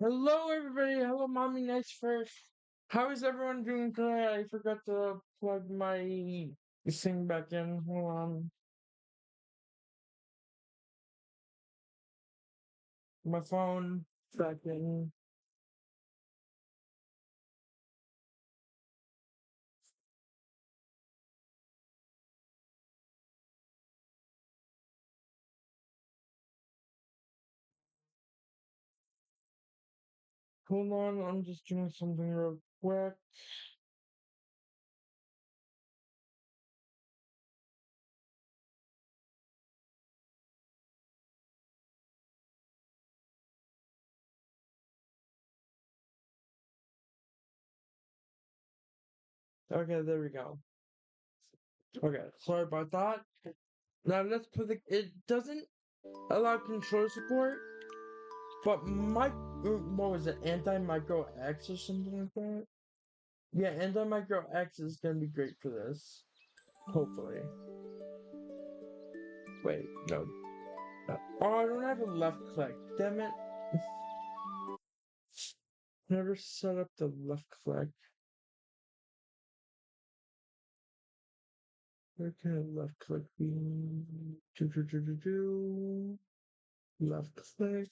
Hello, everybody. Hello, Mommy Nice First. How is everyone doing today? I forgot to plug my thing back in. Hold on. My phone back in. Hold on. I'm just doing something real quick. Okay, there we go. Okay, sorry about that. Now let's put the. It doesn't allow control support, but what was it? Anti-micro X or something like that? Yeah, anti-micro X is gonna be great for this. Hopefully. Wait, no. Oh, I don't have a left click. Damn it. Never set up the left click. Where can a left click be? Do. Left click.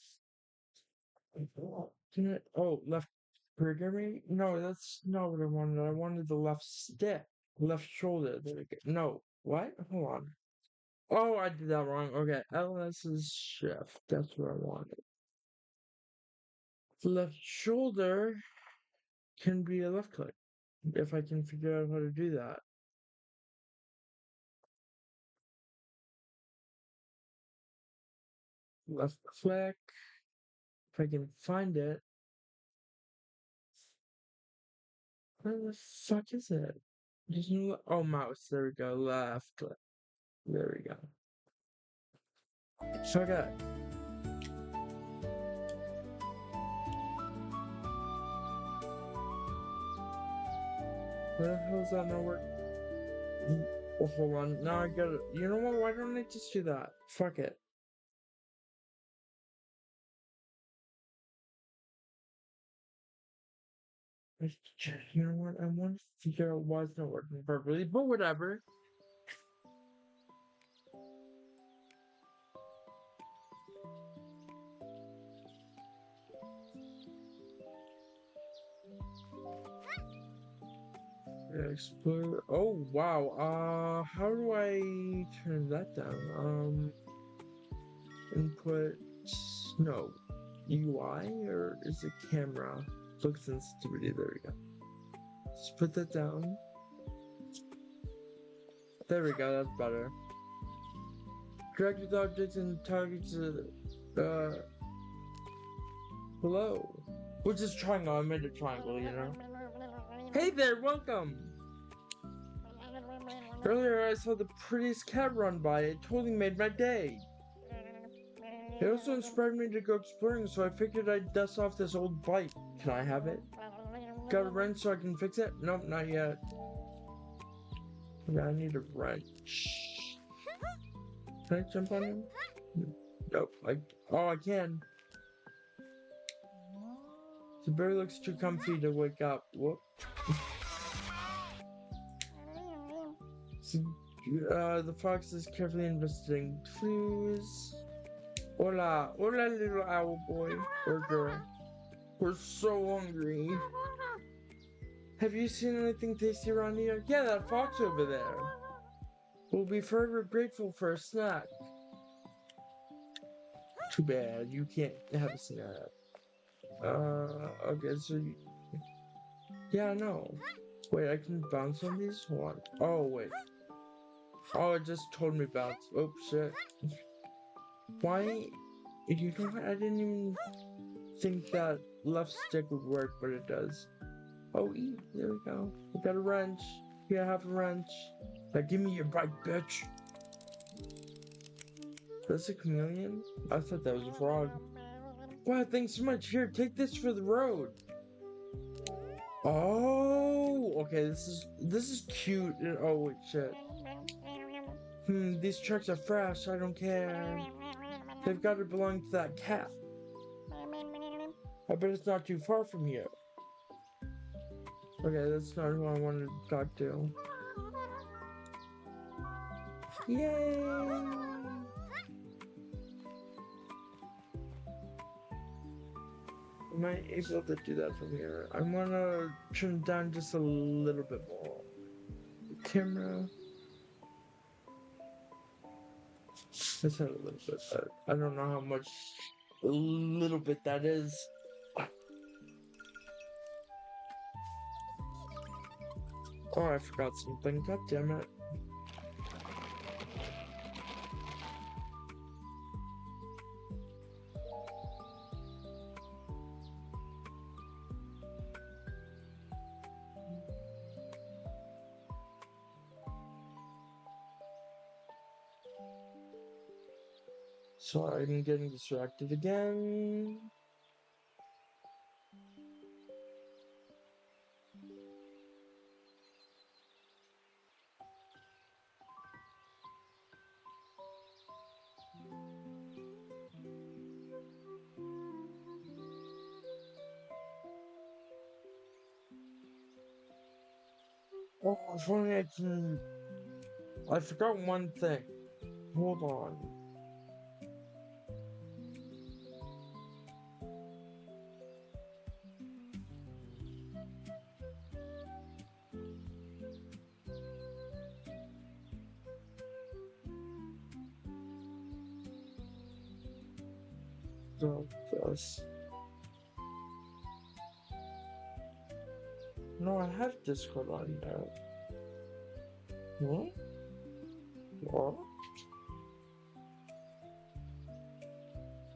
Can it? Oh, left trigger me? No, that's not what I wanted. I wanted the left stick. Left shoulder. There we go. No. What? Hold on. Oh, I did that wrong. Okay. LS is shift. That's what I wanted. Left shoulder can be a left click. If I can figure out how to do that. Left click. If I can find it. Where the fuck is it? Oh, mouse. There we go. Left click. There we go. Okay. Where the hell is that not working? Oh, hold on. Now I gotta. You know what? Why don't I just do that? Fuck it. You know what? I want to figure out why it's not working properly, but whatever. Explore. Oh wow. How do I turn that down? Input. No. UI or is it camera? Look sensitivity. There we go. Just put that down. There we go. That's better. Drag with objects and targets. Below. Which is triangle. I made a triangle. You know. Hey there. Welcome. Earlier I saw the prettiest cat run by. It totally made my day. It also inspired me to go exploring, so I figured I'd dust off this old bike. Can I have it? Got a wrench so I can fix it? Nope, not yet. Yeah, I need a wrench. Can I jump on him? Nope. I can. The bear looks too comfy to wake up. Whoop. The fox is carefully investigating clues. Hola, hola, little owl boy or girl. We're so hungry. Have you seen anything tasty around here? Yeah, that fox over there. We'll be forever grateful for a snack. Too bad, you can't have a snack. Okay, so you... Yeah, no. Wait, I can bounce on these? Hold on. Oh, wait. Oh, it just told me bounce. Oh, shit. Why? You know what? I didn't even think that left stick would work, but it does. Oh, eat. There we go. We got a wrench. Yeah, I have a wrench. Now give me your bike, bitch. That's a chameleon? I thought that was a frog. Wow, thanks so much. Here, take this for the road. Oh, okay. This is cute. Oh wait, shit. These trucks are fresh. I don't care. They've got to belong to that cat. I bet it's not too far from here. Okay, that's not who I wanted to talk to. Yay! Am I able to do that from here? I want to turn it down just a little bit more. Camera. Let's have a little bit better. I don't know how much a little bit that is. Oh, I forgot something. God damn it. So I'm getting distracted again. Oh, if only I can. I forgot one thing. Hold on. So, this. No, I have Discord on there. What? What?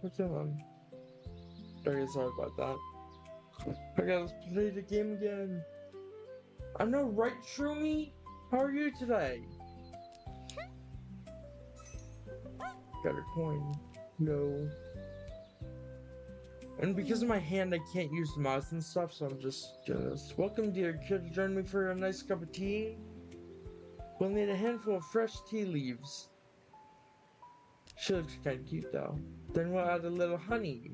What's on? Okay, sorry about that. Okay, let's play the game again. I know, right, Shroomy? How are you today? Got a coin. No. And because of my hand, I can't use the mouse and stuff, so I'm just doing this. Welcome, dear kid. Join me for a nice cup of tea. We'll need a handful of fresh tea leaves. She looks kind of cute, though. Then we'll add a little honey.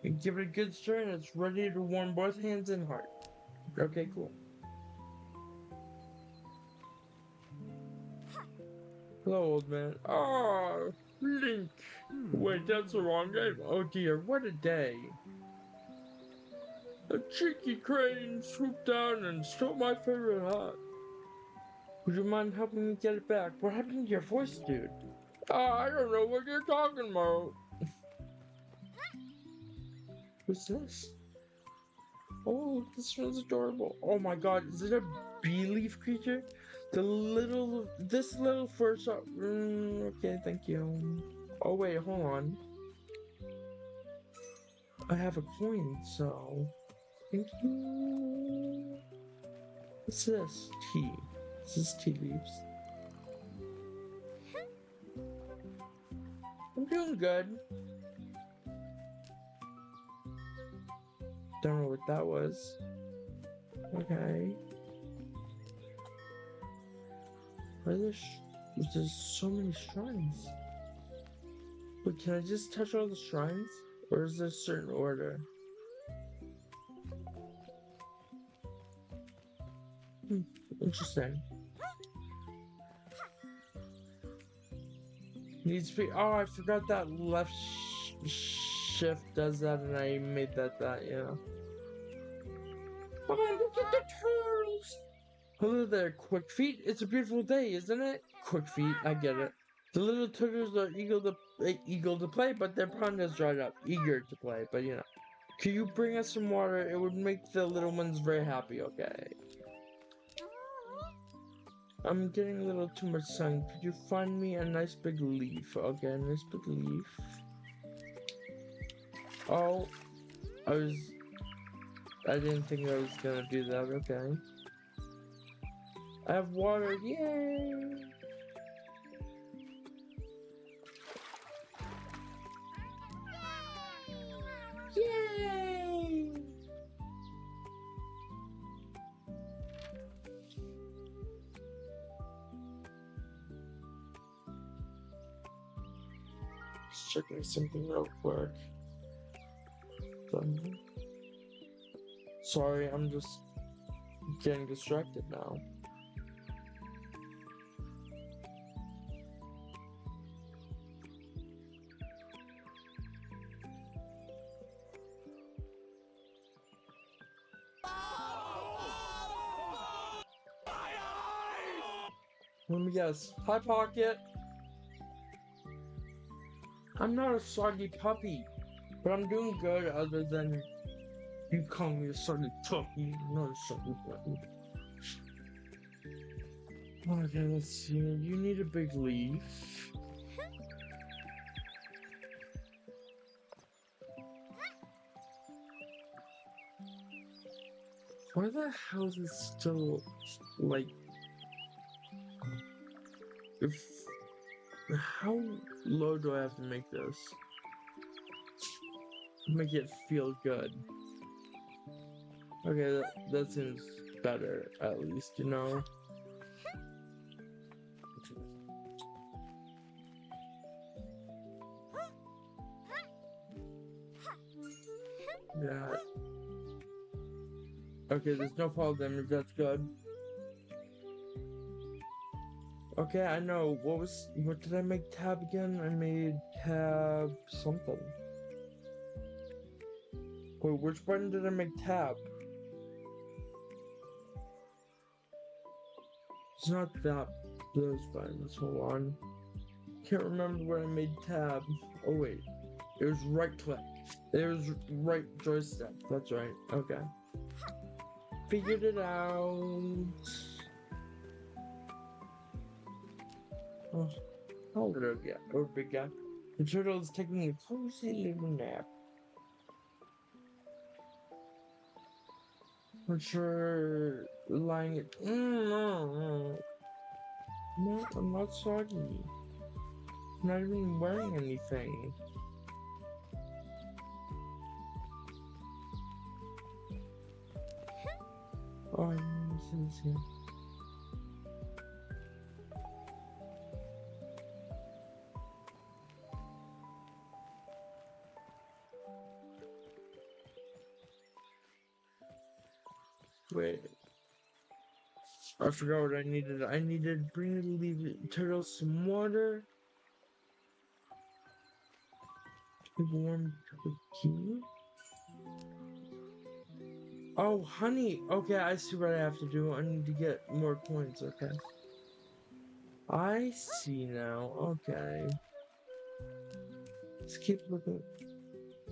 And give it a good stir, and it's ready to warm both hands and heart. Okay, cool. Hello, old man. Oh, Link. Wait, that's the wrong game. Oh dear, what a day. A cheeky crane swooped down and stole my favorite hat. Would you mind helping me get it back? What happened to your voice, dude? I don't know what you're talking about. Who's this? Oh, this one's adorable. Oh my god, is it a bee leaf creature? This little fur shop. Okay, thank you. Oh wait, hold on. I have a coin, so thank you. What's this? Tea. This is tea leaves. I'm doing good. Don't know what that was. Okay. There's so many shrines. But can I just touch all the shrines? Or is there a certain order? Interesting. Needs to be. Oh, I forgot that left shift does that, and I made that, yeah. Oh, look at the turtles! Hello there, Quick Feet. It's a beautiful day, isn't it? Quick Feet, I get it. The little turtles are eager to play, but their pond has dried up. Eager to play, but you know. Could you bring us some water? It would make the little ones very happy, okay? I'm getting a little too much sun. Could you find me a nice big leaf? Okay, a nice big leaf. Oh, I didn't think I was gonna do that, okay. I have water, yay! Yay! checking something real quick. Sorry, I'm just getting distracted now. Let me guess. Hi, Pocket. I'm not a soggy puppy, but I'm doing good other than you calling me a soggy puppy. I'm not a soggy puppy. Okay, let's see. You need a big leaf. Why the hell is it still, like, how low do I have to make this? Make it feel good. Okay, that seems better, at least, you know? Yeah. Okay, there's no fall damage, that's good. Okay, I know. What did I make tab again? I made tab something. Wait, which button did I make tab? It's not that, those buttons, hold on. Can't remember where I made tab. Oh wait, it was right click. It was right joystick, that's right, okay. Figured it out. Oh, hello, yeah, or big guy. The turtle is taking a cozy little nap. I'm sure lying it. No, I'm not soggy. I'm not even wearing anything. Oh, I didn't see this. Wait. I forgot what I needed. I needed leave turtle some water. Warm cookie. Oh, honey. Okay, I see what I have to do. I need to get more coins. Okay. I see now. Okay. Let's keep looking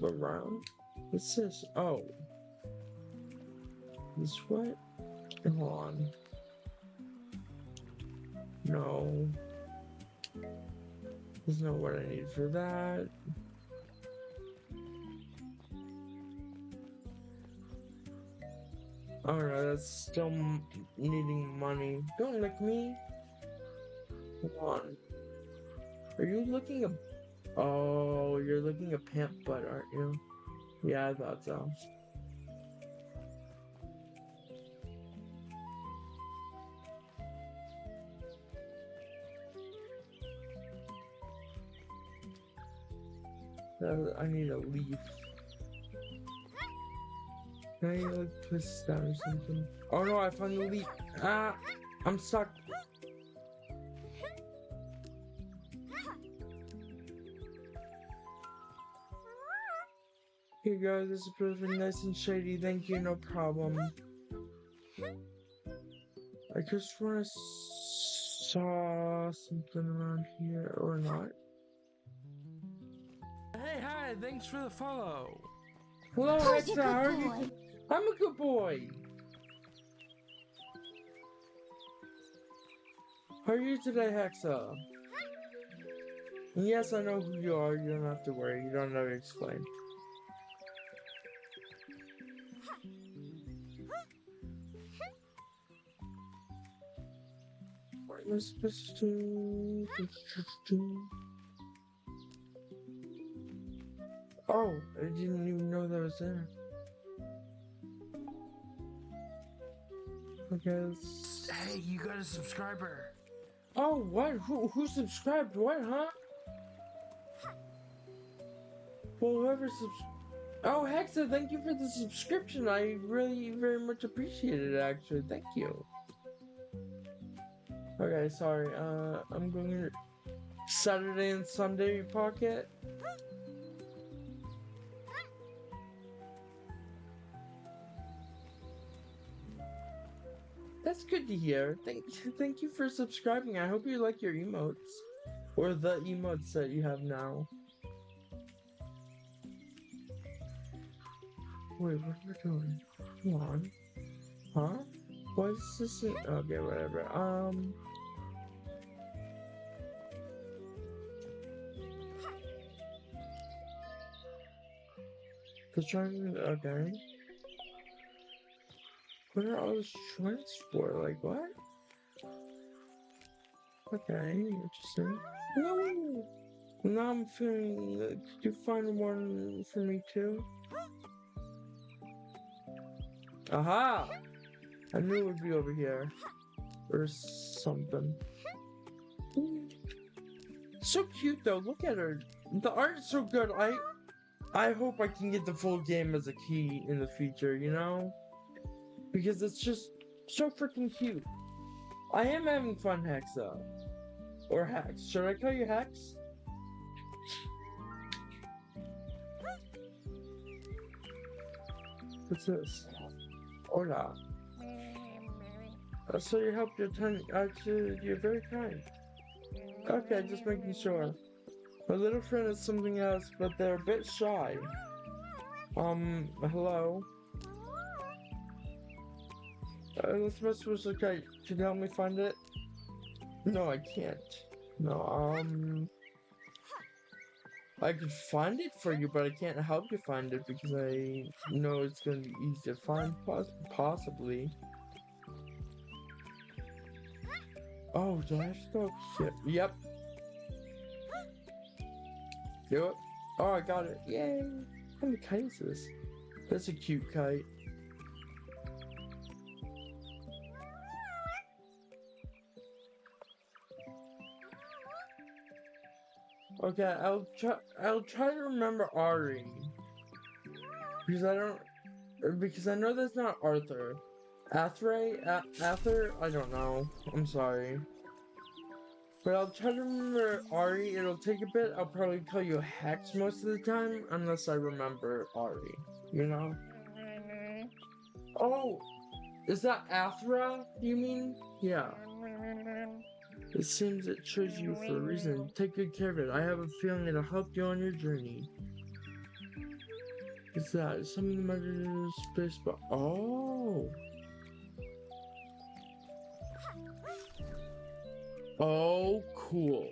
around. What's this? Oh. This what? Hold on. No. There's not what I need for that. Oh no, that's still needing money. Don't lick me. Hold on. Are you looking a... Oh, you're looking a pant butt, aren't you? Yeah, I thought so. I need a leaf. Can I like twist that or something? Oh no, I found the leaf. Ah! I'm stuck. Here you go, this is perfect, nice and shady. Thank you, no problem. I just wanna saw something around here or not. Hey, hi, thanks for the follow. Hello, Who's Hexa, a how are good you? boy? I'm a good boy. How are you today, Hexa? Yes, I know who you are. You don't have to worry. You don't have to explain. What am I supposed to do? Oh, I didn't even know that was there. Okay. Hey, you got a subscriber. Oh, what? Who subscribed? What, huh? Well, whoever Oh, Hexa, thank you for the subscription. I really very much appreciate it, actually. Thank you. Okay, sorry. I'm going to Saturday and Sunday pocket. That's good to hear. Thank you for subscribing. I hope you like your emotes. Or the emotes that you have now. Wait, what are we doing? Come on. Huh? What is this? Okay, whatever. Okay. What are all those shrines for? Like, what? Okay, interesting. No! Now I'm feeling. Could you find one for me too? Aha! I knew it would be over here. Or something. So cute though, look at her. The art is so good. I hope I can get the full game as a key in the future, you know? Because it's just so freaking cute. I am having fun, Hexa. Or Hex. Should I call you Hex? What's this? Hola. So you helped your you're very kind. Okay, just making sure. My little friend is something else, but they're a bit shy. Hello? This message was okay. Can you help me find it? No, I can't. No, I could find it for you, but I can't help you find it because I know it's gonna be easy to find, possibly. Oh, do I have to go here? Yep. Do it. Oh, I got it. Yay! How many kites is this? That's a cute kite. Okay, I'll try to remember Ari. Because I know that's not Arthur. Ather? I don't know. I'm sorry. But I'll try to remember Ari. It'll take a bit. I'll probably call you Hex most of the time, unless I remember Ari. You know? Oh! Is that Athra, you mean? Yeah. It seems it chose you for a reason. Take good care of it. I have a feeling it'll help you on your journey. What's that? Some of the measures space, but oh! Oh, cool.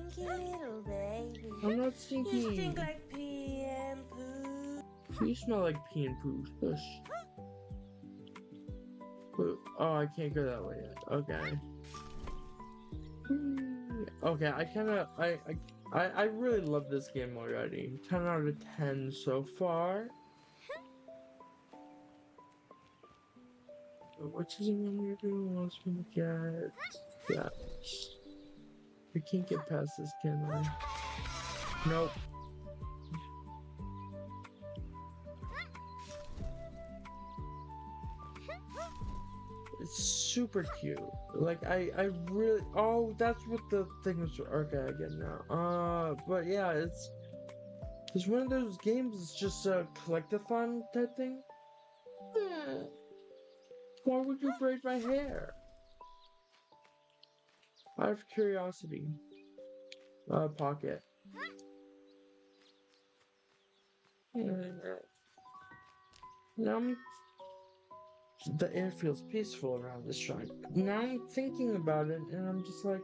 Stinky little baby. I'm not stinky. You stink like pee and poo. You smell like pee and poo. Shush. Oh, I can't go that way yet. Okay. Okay, I really love this game already. 10 out of 10 so far. Which is one you wants me to get? Yeah. I can't get past this, can I? Nope. It's super cute. Like I really that's what the thing was. Okay, I get it now. But yeah, it's one of those games. It's just a collectathon type thing. Why would you braid my hair? Out of curiosity. Pocket. Now the air feels peaceful around this shrine. Now I'm thinking about it, and I'm just like,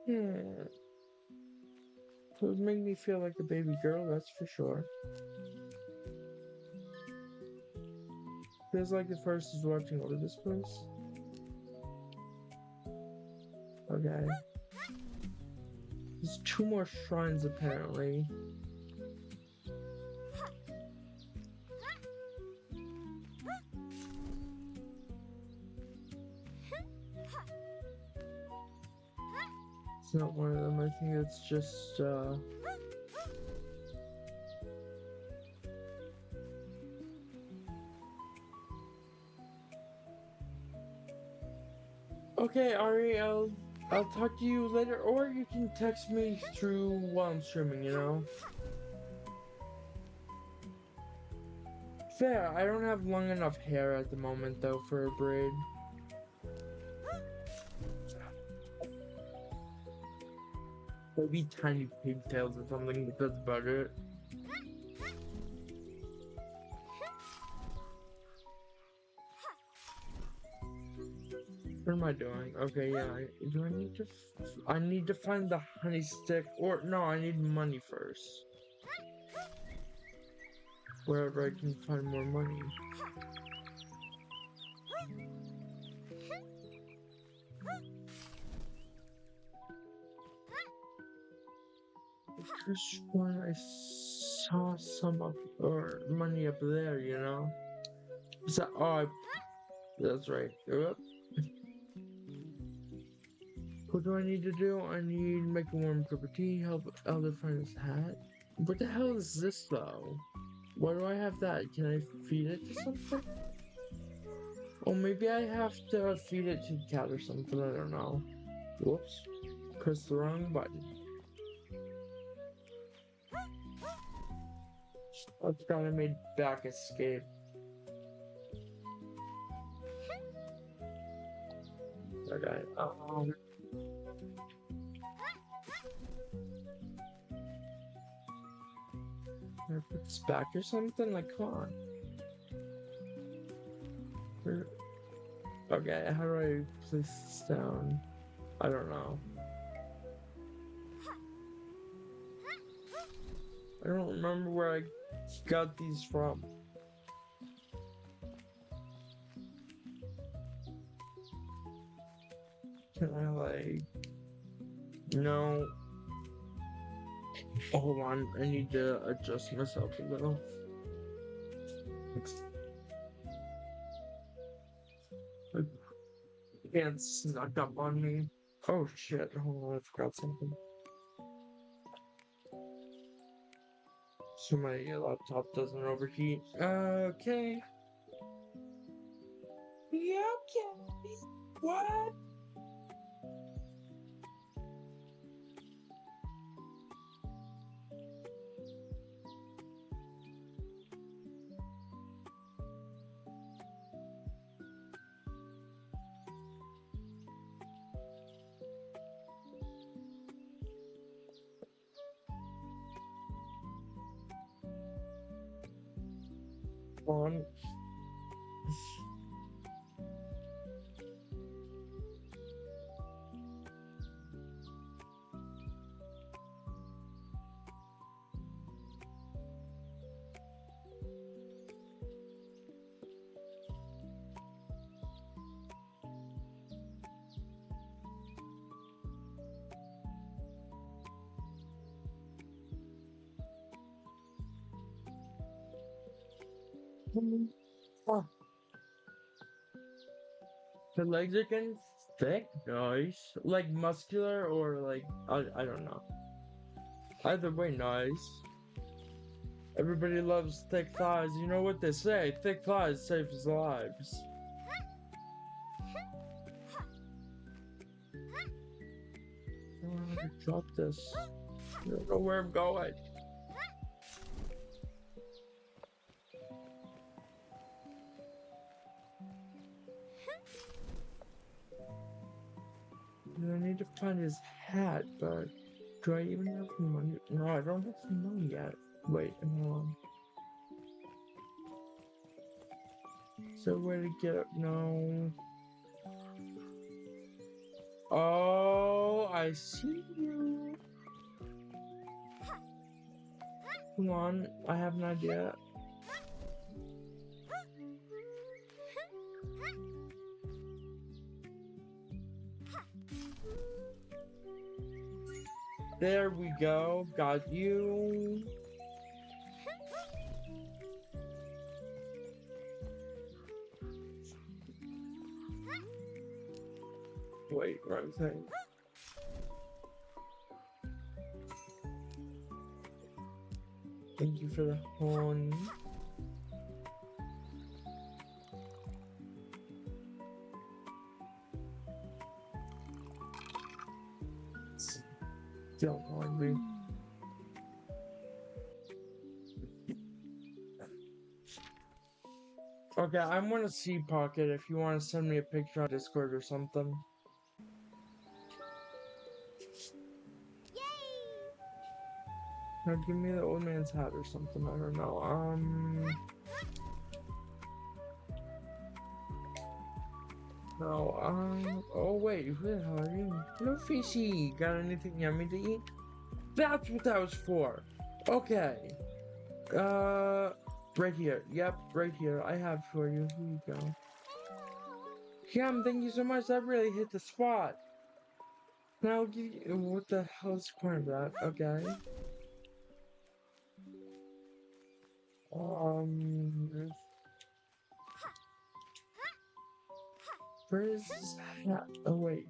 It would make me feel like a baby girl, that's for sure. Feels like the forest is watching over this place. Okay. There's 2 more shrines apparently. not one of them. I think it's just, Okay, Ari, I'll talk to you later, or you can text me through while I'm streaming, you know? Fair, I don't have long enough hair at the moment, though, for a braid. Maybe tiny pigtails or something, but that's about it. What am I doing? Okay, yeah, do I need to... I need to find the honey stick, or... No, I need money first. Wherever I can find more money. The first one I saw some up... or money up there, you know? Is that... Oh, that's right. Yep. What do I need to do? I need to make a warm cup of tea, help Elder find his hat. What the hell is this, though? Why do I have that? Can I feed it to something? Oh, maybe I have to feed it to the cat or something, I don't know. Whoops. Pressed the wrong button. I forgot I made back escape. Okay, Can I put this back or something? Like, come on. Okay, how do I place this down? I don't know. I don't remember where I got these from. Can I, like... No. Hold on, I need to adjust myself a little. Can't snuck up on me. Oh shit, hold on, I forgot something. So my laptop doesn't overheat. Okay. Yeah, okay. What? On. Oh. The legs are getting thick, nice. Like muscular or like I don't know. Either way, nice. Everybody loves thick thighs. You know what they say? Thick thighs saves lives. I don't know how to drop this. I don't know where I'm going. I need to find his hat, but do I even have money? No, I don't have money yet. Wait, hold on. Is there a way to get up? No. Oh, I see you. Come on, I have an idea. There we go. Got you. Wait, wrong thing. Thank you for the honey. Still hungry. Okay, I'm gonna see Pocket if you want to send me a picture on Discord or something. Now give me the old man's hat or something, I don't know. No, oh wait, who the hell are you? Hello, fishy. Got anything yummy to eat? That's what that was for. Okay. Right here. Yep, right here. I have for you. Here you go. Yum, thank you so much. That really hit the spot. Now I'll give you. What the hell is the point of that? Okay. Where is this hat? Oh, wait.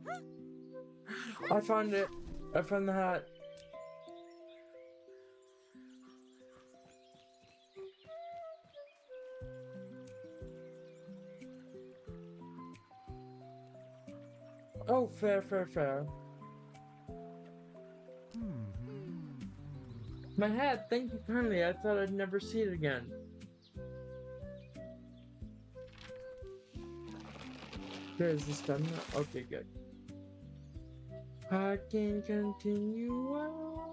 I found it. I found the hat. Oh, fair, fair, fair. My hat, thank you kindly. I thought I'd never see it again. There's the stamina. Okay, good. I can continue on.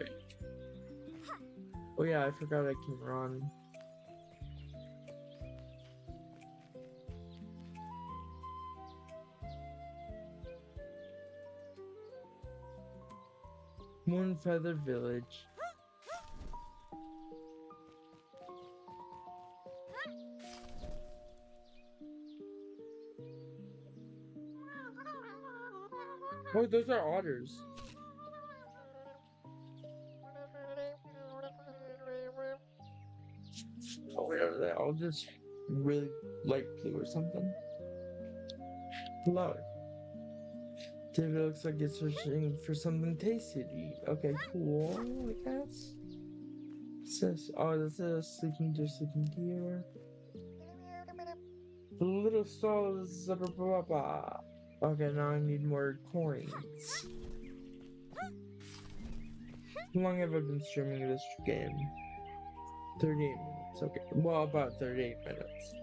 Wait. Oh yeah, I forgot I can run. Moonfeather Village. Oh, those are otters. Oh, whatever they all just really light blue or something. Hello. David looks like it's searching for something tasty to eat. Okay, cool, I guess. Says, oh, this is sleeping deer. The little stall is blah, blah, blah. Okay, now I need more coins. How long have I been streaming this game? 38 minutes, okay. Well, about 38 minutes.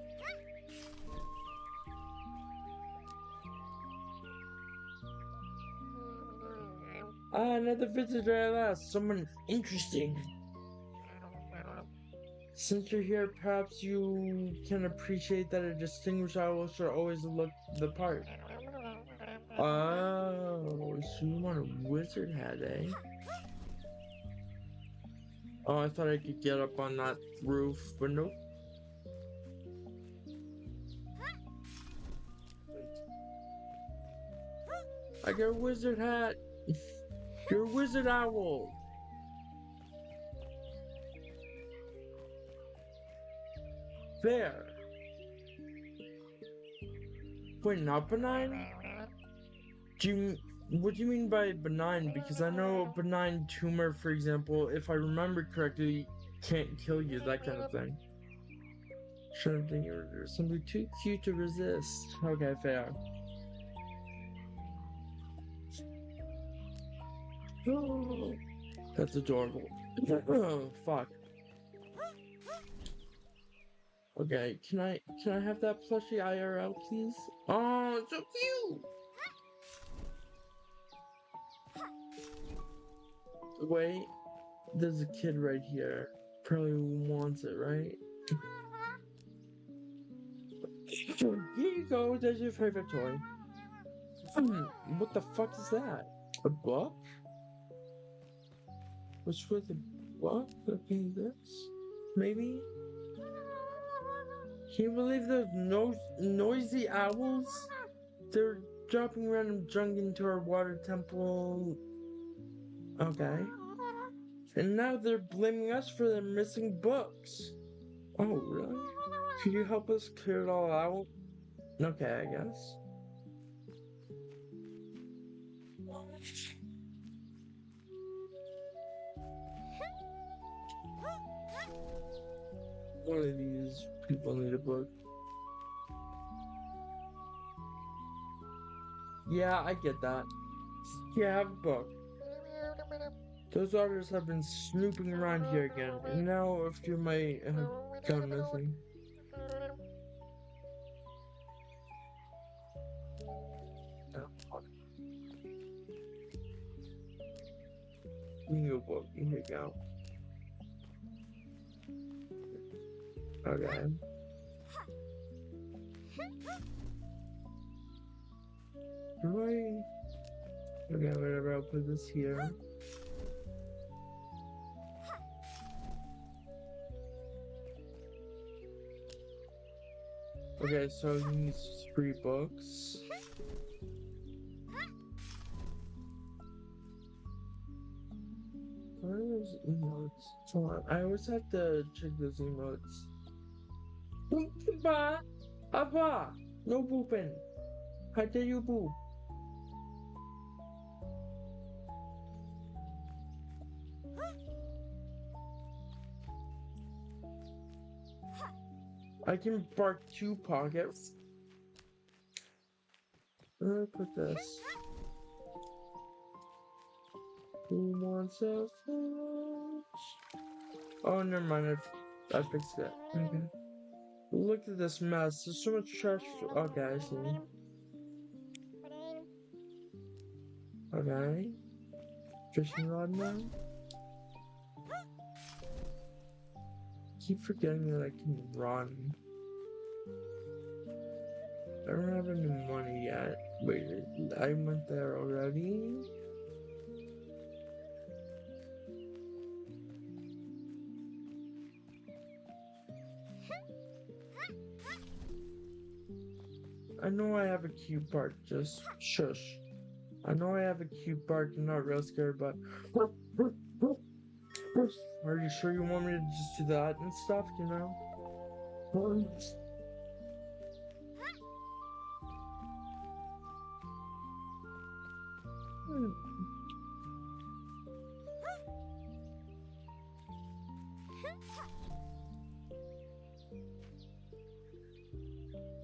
Ah, another visitor at last. Someone interesting. Since you're here, perhaps you can appreciate that a distinguished owl should always look the part. Oh, so you want a wizard hat, eh? Oh, I thought I could get up on that roof, but nope. I got a wizard hat. You're a wizard owl. There. Wait, not benign? What do you mean by benign? Because I know a benign tumor, for example, if I remember correctly, can't kill you, that kind of thing. Should have been something too cute to resist. Okay, fair. That's adorable. Oh, fuck. Okay, can I have that plushie IRL, please? Oh, it's so cute! Wait, there's a kid right here. Probably wants it, right? Here you go, there's your favorite toy. What the fuck is that? A book? What's with the book? Okay, this? Maybe? Can you believe those noisy owls? They're dropping random junk into our water temple. Okay. And now they're blaming us for their missing books. Oh, really? Could you help us clear it all out? Okay, I guess. One of these people need a book. Yeah, I get that. Yeah, have a book. Those otters have been snooping around here again, and now a few might have gone missing. Bingo book, here you go. Okay. Right. Okay, whatever, I'll put this here. Okay, so he needs 3 books. Where are those emotes? Hold on, I always have to check those emotes. Ba, Abba, no booping. How dare you boop? I can bark 2 pockets. Where do I put this? Who wants a fish? Oh, never mind. I fixed it. Okay. Look at this mess. There's so much trash. Okay, I see. Okay. Fishing rod now. Keep forgetting that I can run. I don't have any money yet. Wait, I went there already? I know I have a cute part, just shush. I know I have a cute part, I'm not real scared, but... Are you sure you want me to just do that and stuff, you know?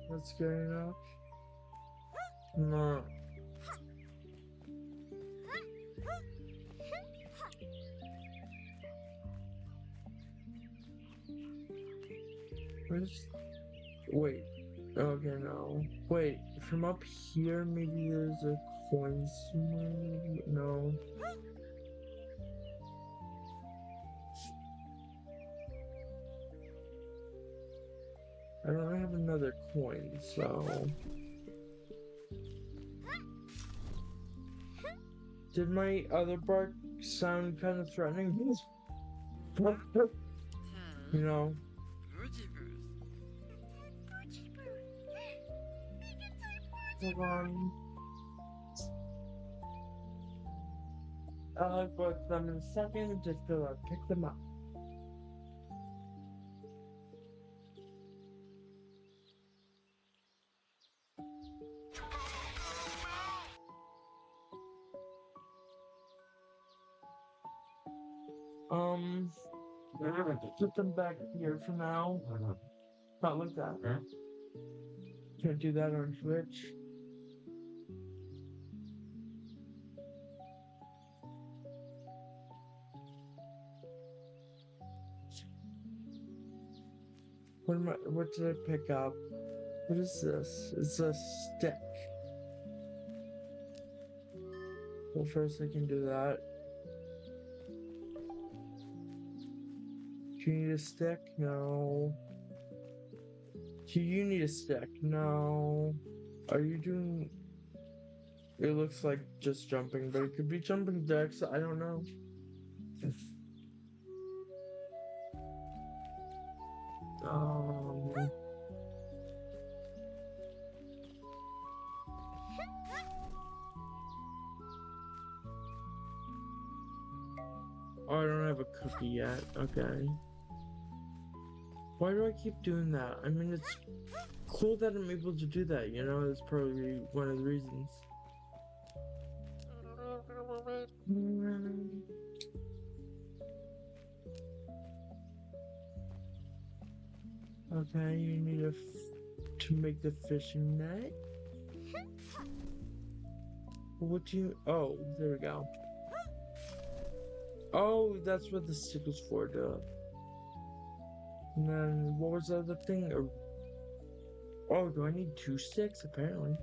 That's scary enough. No. Where's... Wait. Okay, no. Wait, from up here, maybe there's a coin somewhere? No. I don't have another coin, so... Did my other bark sound kind of threatening? You know? Hold on. I'll put them in a second just to pick them up. Put them back here for now. Not like that. Can't do that on Twitch. What did I pick up? What is this? It's a stick. Well, first I can do that. Do you need a stick? No. Do you need a stick? No. Are you doing... It looks like just jumping, but it could be jumping decks. I don't know. Oh, I don't have a cookie yet. Okay. Why do I keep doing that? I mean, it's cool that I'm able to do that, you know? That's probably one of the reasons. Okay, you need to make the fishing net. What do you? Oh, there we go. Oh, that's what the stick was for, duh. And then what was the other thing? Oh, do I need 2 sticks? Apparently.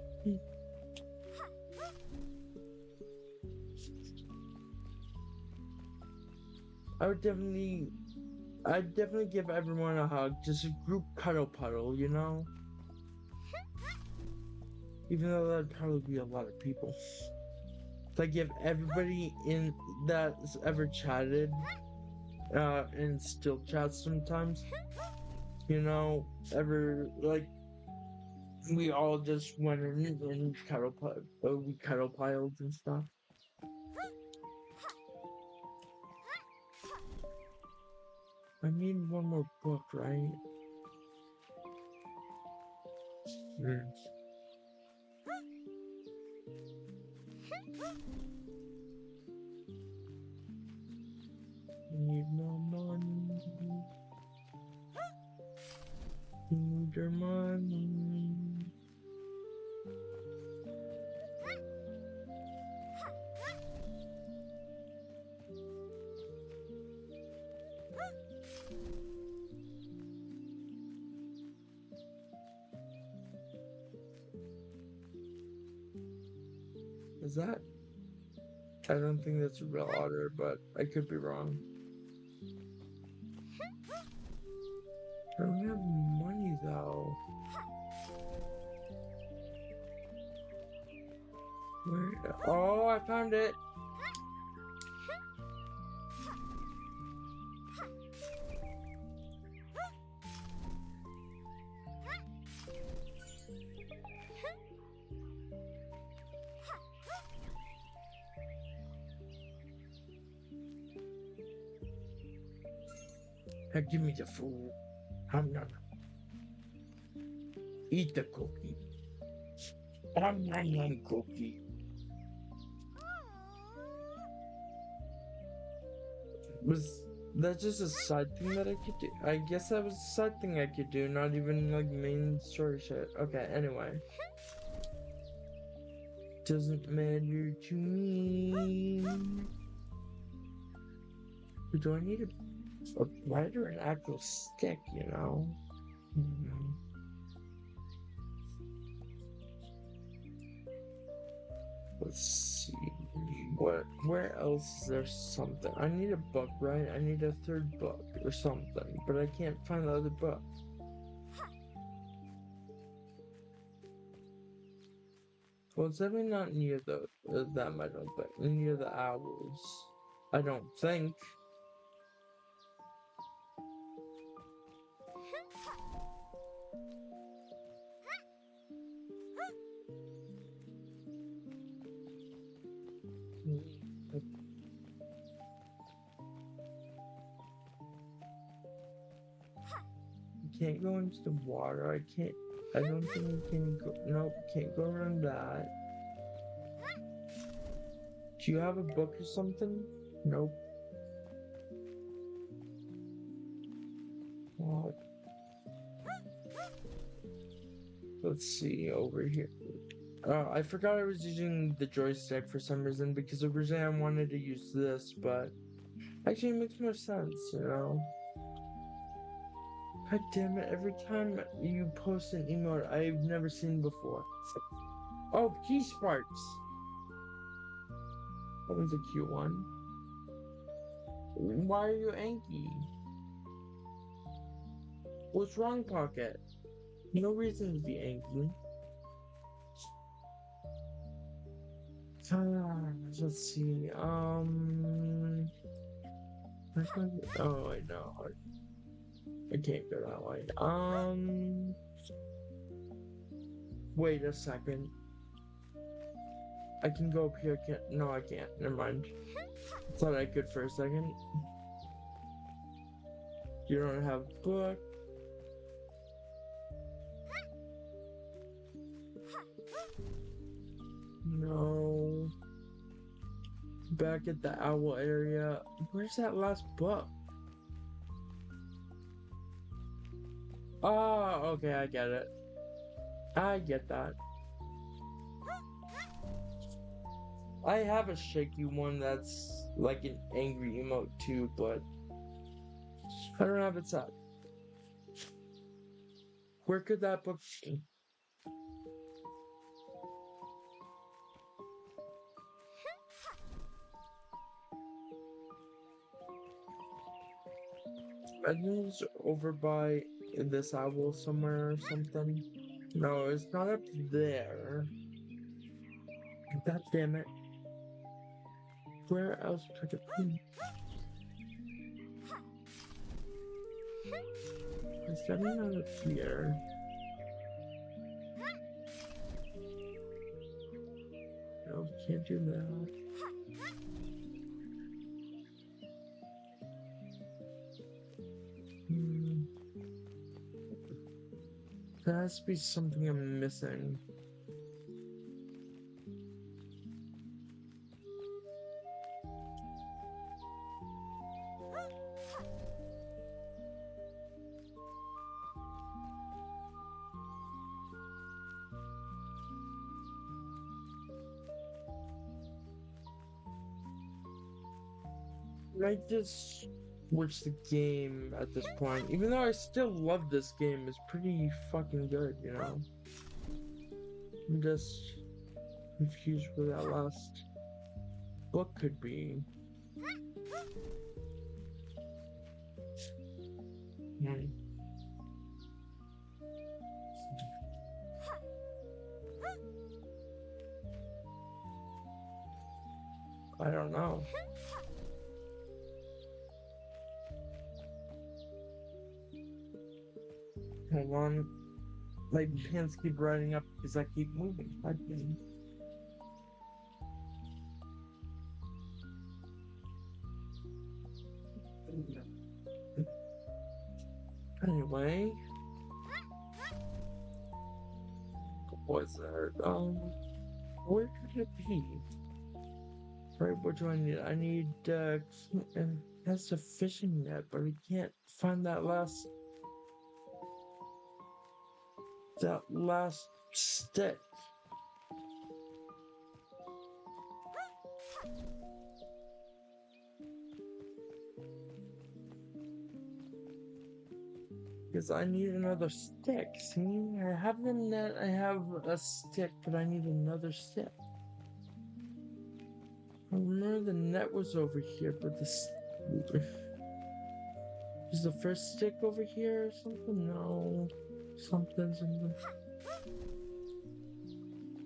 I'd definitely give everyone a hug, just a group cuddle puddle, you know? Even though that'd probably be a lot of people. Like give everybody in that's ever chatted, and still chats sometimes, you know, ever like we all just went in and we cuddle piled and stuff. I need one more book, right? Hmm. Need more money. Need your money. Is that? I don't think that's a real otter, but I could be wrong. I don't have money though. Where? Oh, I found it. Now give me the food. I'm not. Eat the cookie. I'm not cookie. Was that just a side thing that I could do? I guess that was a side thing I could do, not even like main story shit. Okay, anyway. Doesn't matter to me. Do I need a light or an actual stick, you know? Let's see. Where else is there something? I need a book, right? I need a 3rd book or something, but I can't find the other book. Well, it's definitely not near them, I don't think. Near the owls. I don't think. You can't go into the water. I don't think you can go. Nope, can't go around that. Do you have a book or something? Nope. Well, let's see over here. I forgot I was using the joystick for some reason because originally I wanted to use this, but actually it makes more sense, you know? God damn it, every time you post an emote I've never seen before. Oh, key sparks! That was a cute one. Why are you angry? What's wrong, Pocket? No reason to be angry. Let's see. Oh, I know. I can't go that way. Wait a second. I can go up here. No, I can't. Never mind. Thought I could for a second. You don't have a book. No. Back at the owl area. Where's that last book? Oh, okay, I get it. I get that. I have a shaky one that's like an angry emote too, but I don't have it set. Where could that book be? I think it's over by this owl somewhere or something. No, it's not up there. God damn it. Where else could it be? It's definitely not up here. No, we can't do that. Hmm. There has to be something I'm missing. I just switch the game at this point. Even though I still love this game, it's pretty fucking good, you know? I'm just confused where that last book could be. Hmm. I don't know. Hold on. My hands keep running up because I keep moving. Anyway, what was there? Where could it be? Right, what do I need? I need, that's a fishing net, but I can't find that last stick. Because I need another stick. See, I have the net, I have a stick, but I need another stick. I remember the net was over here, but is the first stick over here or something? No. Something.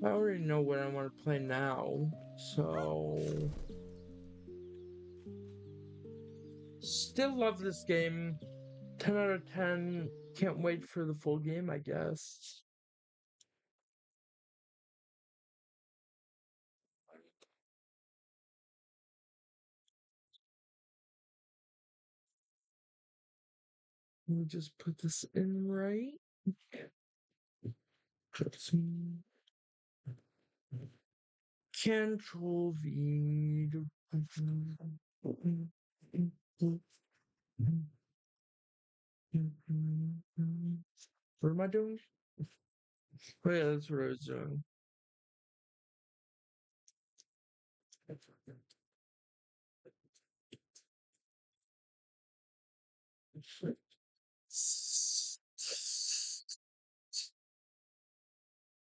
I already know what I want to play now, so... Still love this game. 10 out of 10. Can't wait for the full game, I guess. Let me just put this in right. Control V. What am I doing? Oh yeah, that's what I was doing.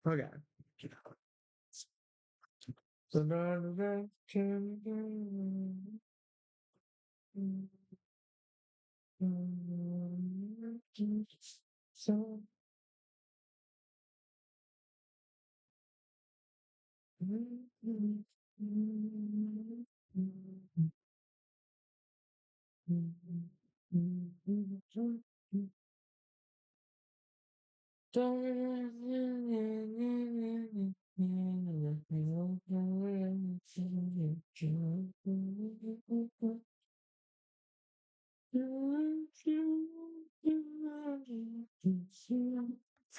Okay. So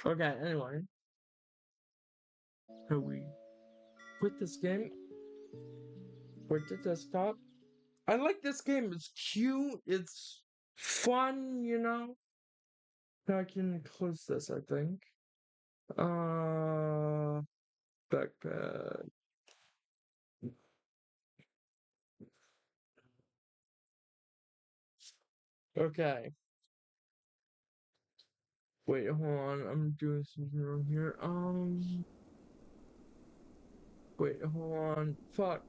Okay, anyway, so we quit this game, quit the desktop. I like this game. It's cute. It's fun, you know. Now I can close this, I think. Backpack. Okay. Wait, hold on. I'm doing something wrong here. Wait, hold on. Fuck.